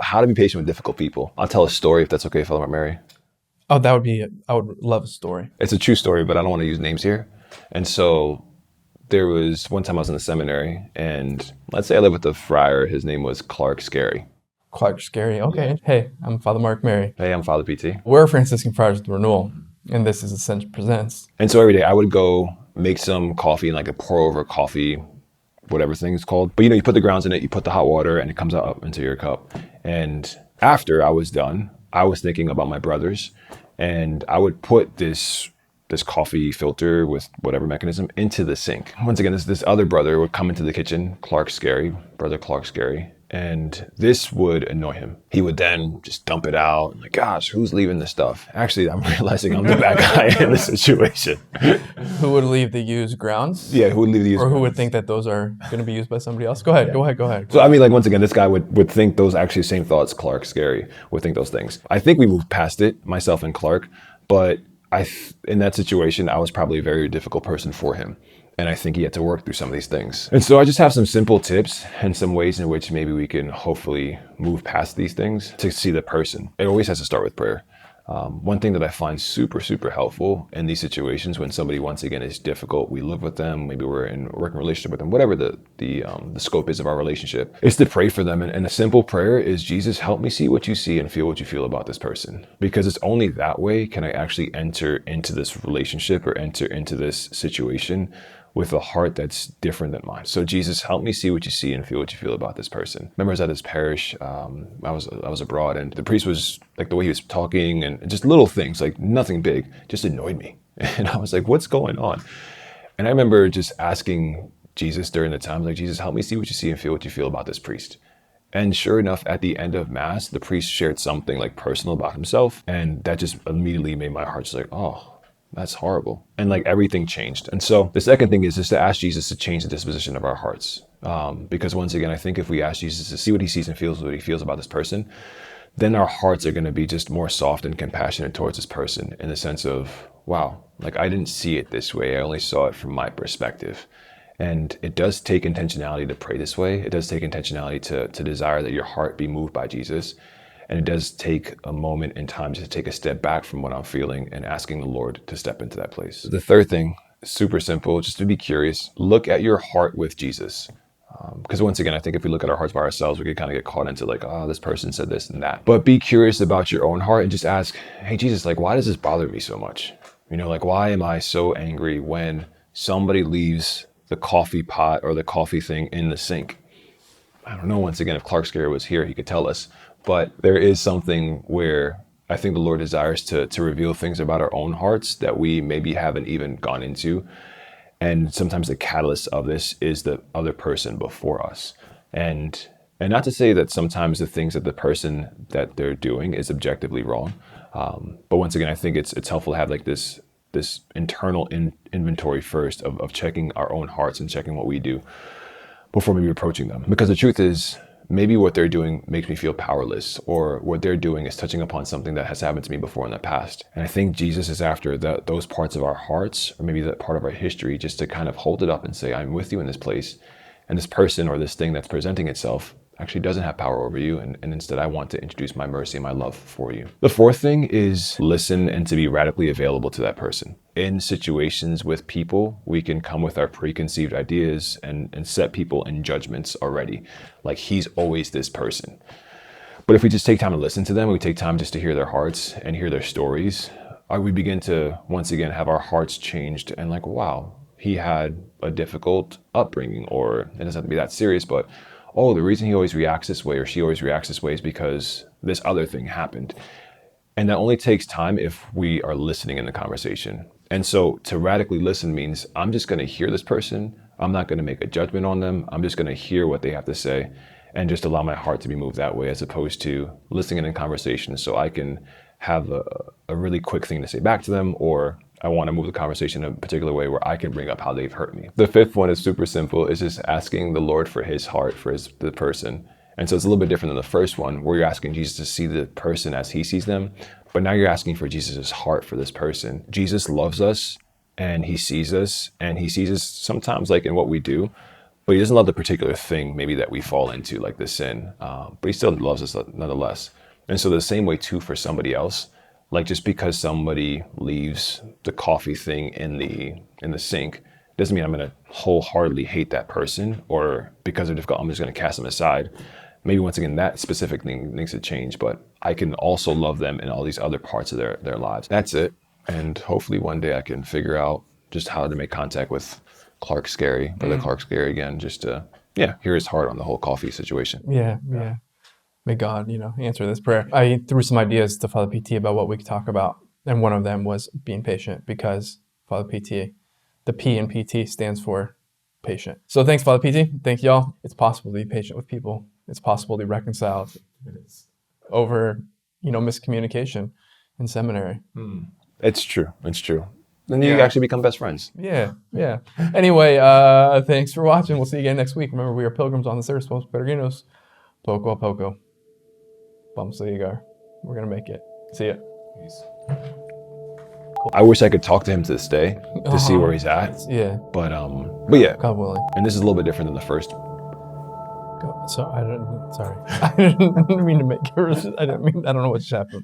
how to be patient with difficult people. I'll tell a story if that's okay, Father Mary. Oh, I would love a story. It's a true story, but I don't want to use names here. And so there was one time I was in the seminary, and let's say I lived with a friar. His name was Clark Scary. Clark Scary. Okay. Hey, I'm Father Mark Mary. Hey, I'm Father PT. We're Franciscan Friars with Renewal, and this is Ascension Presents. And so every day I would go make some coffee and like a pour over coffee, whatever thing it's called. But you put the grounds in it, you put the hot water, and it comes out up into your cup. And after I was done, I was thinking about my brothers, and I would put this coffee filter with whatever mechanism into the sink. Once again, this other brother would come into the kitchen, brother Clark Scary, and this would annoy him. He would then just dump it out, and like, gosh, who's leaving this stuff? Actually, I'm realizing I'm the bad guy in this situation. Who would leave the used grounds? Yeah, who would leave the used Or who grounds? would think that those are going to be used by somebody else? Go ahead. So I mean, like, once again, this guy would think those actually same thoughts. Clark Scary would think those things. I think we moved past it, myself and Clark, but in that situation, I was probably a very difficult person for him. And I think he had to work through some of these things. And so I just have some simple tips and some ways in which maybe we can hopefully move past these things to see the person. It always has to start with prayer. One thing that I find super, super helpful in these situations when somebody, once again, is difficult, we live with them, maybe we're in a working relationship with them, whatever the scope is of our relationship, is to pray for them. And a simple prayer is, Jesus, help me see what you see and feel what you feel about this person. Because it's only that way can I actually enter into this relationship or enter into this situation with a heart that's different than mine. So Jesus, help me see what you see and feel what you feel about this person. Remember, I was at this parish, I was abroad, and the priest was like, the way he was talking and just little things, like nothing big, just annoyed me. And I was like, what's going on? And I remember just asking Jesus during the time, like, Jesus, help me see what you see and feel what you feel about this priest. And sure enough, at the end of Mass, the priest shared something like personal about himself. And that just immediately made my heart just like, oh, that's horrible. And like everything changed. And so the second thing is just to ask Jesus to change the disposition of our hearts. Because once again, I think if we ask Jesus to see what he sees and feels what he feels about this person, then our hearts are going to be just more soft and compassionate towards this person in the sense of, wow, like I didn't see it this way. I only saw it from my perspective. And it does take intentionality to pray this way. It does take intentionality to desire that your heart be moved by Jesus. And it does take a moment in time to take a step back from what I'm feeling and asking the Lord to step into that place. The third thing, super simple, just to be curious, look at your heart with Jesus. Because once again, I think if we look at our hearts by ourselves, we could kind of get caught into like, oh, this person said this and that. But be curious about your own heart and just ask, hey, Jesus, like, why does this bother me so much? Like, why am I so angry when somebody leaves the coffee pot or the coffee thing in the sink? I don't know, once again, if Clark Scary was here, he could tell us. But there is something where I think the Lord desires to reveal things about our own hearts that we maybe haven't even gone into. And sometimes the catalyst of this is the other person before us. And not to say that sometimes the things that the person that they're doing is objectively wrong. But once again, I think it's helpful to have like this internal inventory first of checking our own hearts and checking what we do before maybe approaching them. Because the truth is, maybe what they're doing makes me feel powerless, or what they're doing is touching upon something that has happened to me before in the past. And I think Jesus is after those parts of our hearts, or maybe that part of our history, just to kind of hold it up and say, I'm with you in this place. And this person or this thing that's presenting itself actually doesn't have power over you. And instead, I want to introduce my mercy and my love for you. The fourth thing is listen and to be radically available to that person. In situations with people, we can come with our preconceived ideas and set people in judgments already. Like, he's always this person. But if we just take time to listen to them, we take time just to hear their hearts and hear their stories, we begin to, once again, have our hearts changed and like, wow, he had a difficult upbringing, or it doesn't have to be that serious, but oh, the reason he always reacts this way or she always reacts this way is because this other thing happened. And that only takes time if we are listening in the conversation. And so to radically listen means I'm just going to hear this person. I'm not going to make a judgment on them. I'm just going to hear what they have to say and just allow my heart to be moved that way, as opposed to listening in conversation so I can have a really quick thing to say back to them, or I want to move the conversation in a particular way where I can bring up how they've hurt me. The fifth one is super simple. It's just asking the Lord for his heart for the person. And so it's a little bit different than the first one, where you're asking Jesus to see the person as he sees them. But now you're asking for Jesus' heart for this person. Jesus loves us and he sees us sometimes like in what we do, but he doesn't love the particular thing maybe that we fall into, like the sin. But he still loves us nonetheless. And so the same way too for somebody else, like just because somebody leaves the coffee thing in the sink doesn't mean I'm going to wholeheartedly hate that person, or because they're difficult, I'm just going to cast them aside. Maybe once again, that specific thing needs to change, but I can also love them in all these other parts of their lives. That's it. And hopefully one day I can figure out just how to make contact with Clark Scary, Brother Clark Scary again, just to, hear his heart on the whole coffee situation. Yeah. May God, answer this prayer. I threw some ideas to Father PT about what we could talk about. And one of them was being patient, because Father PT, the P in PT stands for patient. So thanks, Father PT. Thank y'all. It's possible to be patient with people. It's possible to be reconciled over, miscommunication in seminary. It's true. Then you actually become best friends. Yeah. Anyway, thanks for watching. We'll see you again next week. Remember, we are pilgrims on this earth, somos peregrinos. Poco a poco. Vamos a llegar. We're going to make it. See ya. Peace. I wish I could talk to him to this day to see where he's at. Yeah. But yeah. God willing. And this is a little bit different than the first. Sorry. I didn't mean to make it. I don't know what just happened.